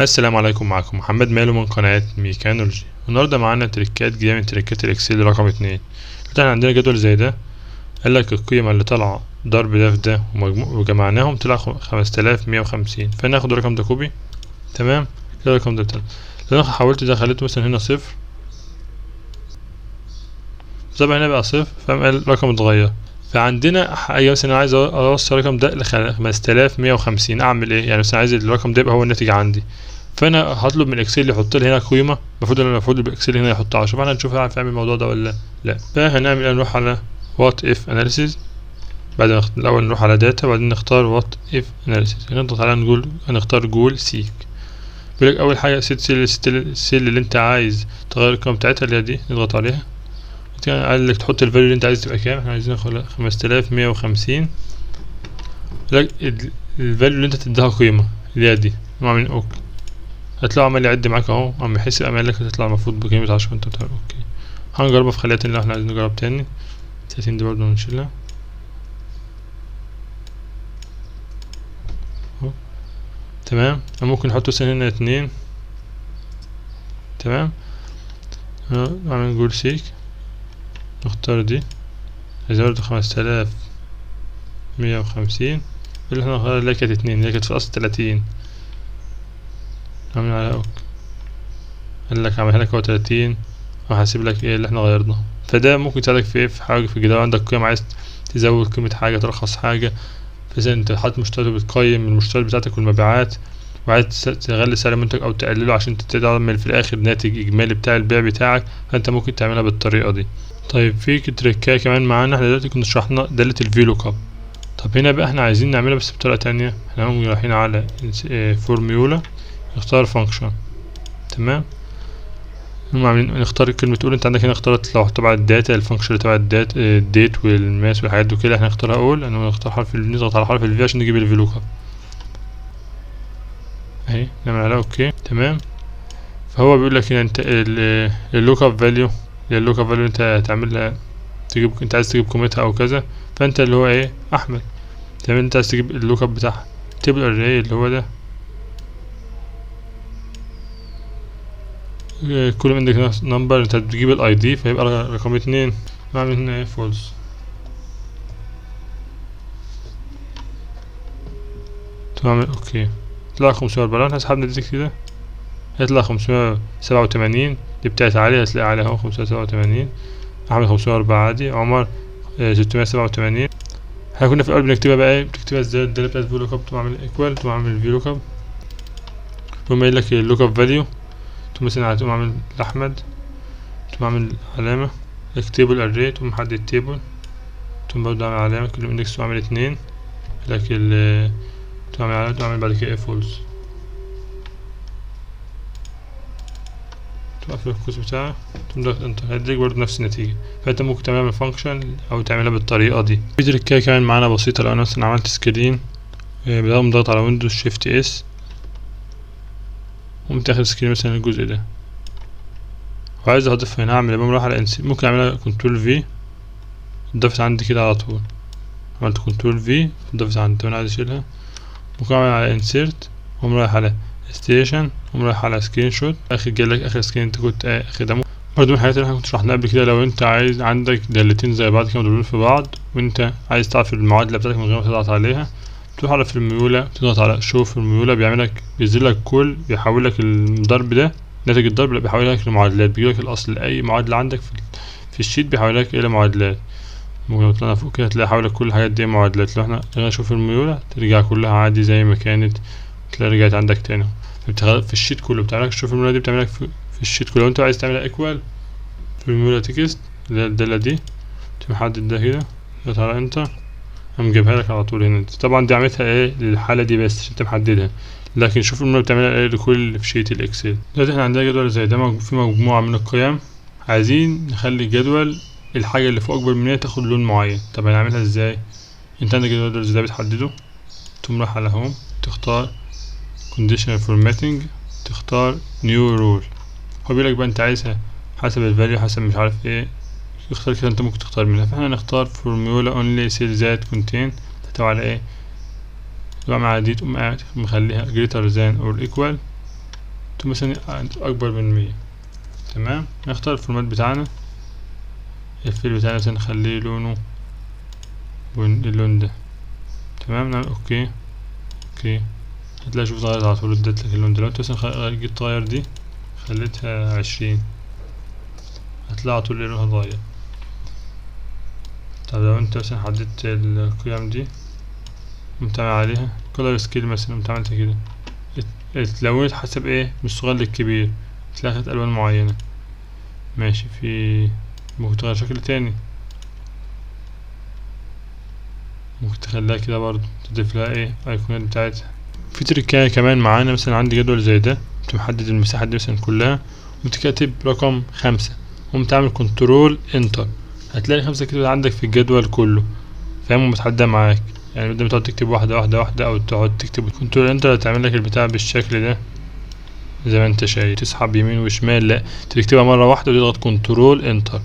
السلام عليكم، معكم محمد مالو من قناة ميكانولوجي. النهاردة معانا تريكات جديدة من تريكات الاكسل رقم 2. احنا عندنا جدول زي ده، قالك القيمة اللي طالعة ضرب ده في ده وجمعناهم طلع 5150، فناخد الرقم ده كوبي. تمام كده الرقم ده طلع. لو انا حولت ده خليته مثلا هنا صفر، طبعا هنا بقى صفر، فقام قال الرقم اتغير. فعندنا حاجة مثلا عايز اوصل الرقم ده ل 5150، اعمل ايه؟ يعني مثلا عايز الرقم ده يبقى هو الناتج عندي، فانا هطلب من الاكسل يحط لي هنا قيمه. المفروض بالاكسل هنا يحط 10، فاحنا هنشوف هنعرف نعمل الموضوع ده ولا لا. فهنعمل نروح على وات اف اناليسيز، بعدين الاول نروح على داتا، وبعدين نختار وات اف اناليسيز، نضغط على نقول هنختار جول سيك. بيقول لك اول حاجه سيت السيل اللي انت عايز تغير القيمه بتاعتها اللي هي دي، نضغط عليها. قال لك تحط الفاليو اللي انت عايز تبقى كام، احنا عايزين 5150. الفاليو اللي انت تديها قيمه اللي هي دي، نعمل اوكي. هتلاقوا عمال يعد معاك اهو، عم يحسب عمال لك هتطلع المفروض بقيمة 10، انت بتعمل اوكي. هنجربها في خلية اللي احنا عايزين نجرب تاني. 30 دي برضه هنشيلها اهو. تمام، ممكن نحط مثلا هنا 2. تمام، نعمل جول سيك، نختار دي، عايزين برضه 5150. اللي احنا نختار اللي كانت 2، اللي كانت في الاصل 30، نعمل عليها اوكي. قال لك عملها لك هو 30، وهحسب لك ايه اللي احنا غيرناه. فده ممكن يساعدك في ايه، في حاجة في الجدول عندك قيم عايز تزود قيمة حاجة، ترخص حاجة. فإذا انت حاطط مشتريات بتقيم المشتريات بتاعتك والمبيعات، وعايز تغلي سعر المنتج او تقلله عشان تعمل في الاخر ناتج اجمالي بتاع البيع بتاعك، فانت ممكن تعملها بالطريقة دي. طيب في تريكاية كمان معانا، احنا دلوقتي كنا شرحنا دالة الفيلو كاب. طب هنا بقى احنا عايزين نعملها بس بطريقة تانية. احنا هم رايحين على فورميولا، نختار فانكشن. تمام، هم عاملين نختار كلمة اول. انت عندك هنا اختارت لو تبع الداتا الفانكشن تبع الديت والماس والحاجات دي كده، احنا نختارها اول. انا نختار حرف نضغط على حرف الفي عشان نجيب الفيلو كاب اهي، نعمل عليها اوكي. تمام، فهو بيقول لك هنا انت اللوك اب فاليو، اللوك اب فاليو انت هتعملها تجيب، انت عايز تجيب قيمتها او كذا، فانت اللي هو ايه احمد. تمام، انت عايز تجيب اللوك اب بتاعها تيبل اري اللي هو ده، كل من عندك نمبر انت بتجيب الاي دي، فيبقى رقم 2. نعمل هنا ايه فولس. تعمل اوكي، طلع 540. احنا سحبنا دي كده هيطلع 587. دي بتاعت علي، هتلاقي عليها اهو 587. احمد 504 عادي. عمر 687. احنا كنا في الاول بنكتبها بقى ايه، بتكتبها ازاي الداله بتاعت فيلو كاب، تقوم عامل ايكوال، تقوم عامل فيلو كاب، تقوم قايل لك اللوك اب فاليو، تقوم مثلا تقوم عامل لاحمد، تقوم عامل علامه تيبل اري، تقوم محدد تيبل، تقوم برضه عامل علامه كل اندكس، تقوم عامل 2 لكن تقوم عامل علامه، تقوم عامل بعد كده ايه فولس، تقفل القوس بتاعك، تقوم ضغط انتر، هيديك برضه نفس النتيجة. فانت ممكن تعملها من فانكشن او تعملها بالطريقة دي. في تركاية كمان معانا بسيطة، لو انا مثلا عملت سكرين بدل ضغط على ويندوز شيفت اس، قمت اخد سكرين مثلا الجزء ده وعايز اضيف هنا، هعمل بقوم رايح على انسيرت، ممكن اعملها كنترول في، اتضافت عندي كده على طول. عملت كنترول في اتضافت عندي، وانا عايز اشيلها ممكن اعمل على انسيرت، قوم رايح على ستيشن، قوم رايح على سكرين شوت، اخر جالك اخر سكرين انت كنت اخدها. برضه من الحاجات اللي احنا كنت شرحناها قبل كده، لو انت عايز عندك دالتين زي بعض كده مضروبين في بعض، وانت عايز تعرف المعادلة بتاعتك من غير ما تضغط عليها، تروح على فورميولا، تضغط على شو فورميولا، بيعملك بينزلك كل، بيحولك الضرب ده ناتج الضرب، لا بيحولك لمعادلات، بيجيلك الاصل اي معادلة عندك في الشيت بيحولك الى معادلات. ممكن طلعنا فوق كده تلاقي حولك كل الحاجات دي معادلات. لو احنا نشوف فورميولا ترجع كلها عادي زي ما كانت، تلاقي رجعت عندك تاني في الشيت كله. بتعملك شوف الفورميولا دي بتعملك في الشيت كله. لو انت عايز تعملها ايكوال فورميولا تكست اللي هي الدالة دي، تحدد ده كده، تضغط على انتر، قام جايبها لك على طول هنا. طبعا دي عملتها ايه للحالة دي بس عشان انت محددها، لكن شوف الفورميولا بتعملها ايه لكل في شيت الاكسل. دلوقتي احنا عندنا جدول زي ده في مجموعة من القيم، عايزين نخلي الجدول الحاجة اللي فوق أكبر من 100 تاخد لون معين. طب هنعملها ازاي؟ انت عندك الجدول زي ده بتحدده، تقوم رايح على هوم، تختار conditional formatting، تختار new rule. هو بيقولك بقى انت عايزها حسب الفاليو، حسب مش عارف ايه، اختار كده انت ممكن تختار منها. فاحنا هنختار formula only cell that contain، تحتوي على ايه، تبقى مع دي، تقوم قاعد مخليها greater than or equal مثلا اكبر من 100. تمام. نختار الفورمات بتاعنا، الفيل بتاعنا مثلا نخليه لونه اللون ده. تمام. نعمل اوكي. هتلاقي شوف اتغيرت على طول، اديت لك اللون ده. لو انت مثلا جيت تغير دي خليتها 20 هتلاقي على طول لونها اتغير. طب لو انت مثلا حددت القيم دي قمت عامل عليها كولر سكيل مثلا، قمت عملت كده اتلونت حسب ايه، من الصغير للكبير، تلاقي خدت الوان معينة. ماشي. في ممكن تغير شكل تاني، ممكن تخليها كده برضو، تضيف لها ايه ايقونات بتاعتها. في تركاية كمان معانا، مثلا عندي جدول زي ده قمت محدد المساحة دي مثلا كلها، قمت كاتب رقم 5، قمت عامل كنترول انتر، هتلاقي 5 كده عندك في الجدول كله. فاهم؟ متحدى معاك يعني، بدل ما تقعد تكتب واحدة او تقعد تكتب كنترول انتر هتعمل لك البتاع بالشكل ده زي ما انت شايف. تسحب يمين وشمال، لا تكتبها مرة واحدة وتضغط كنترول انتر.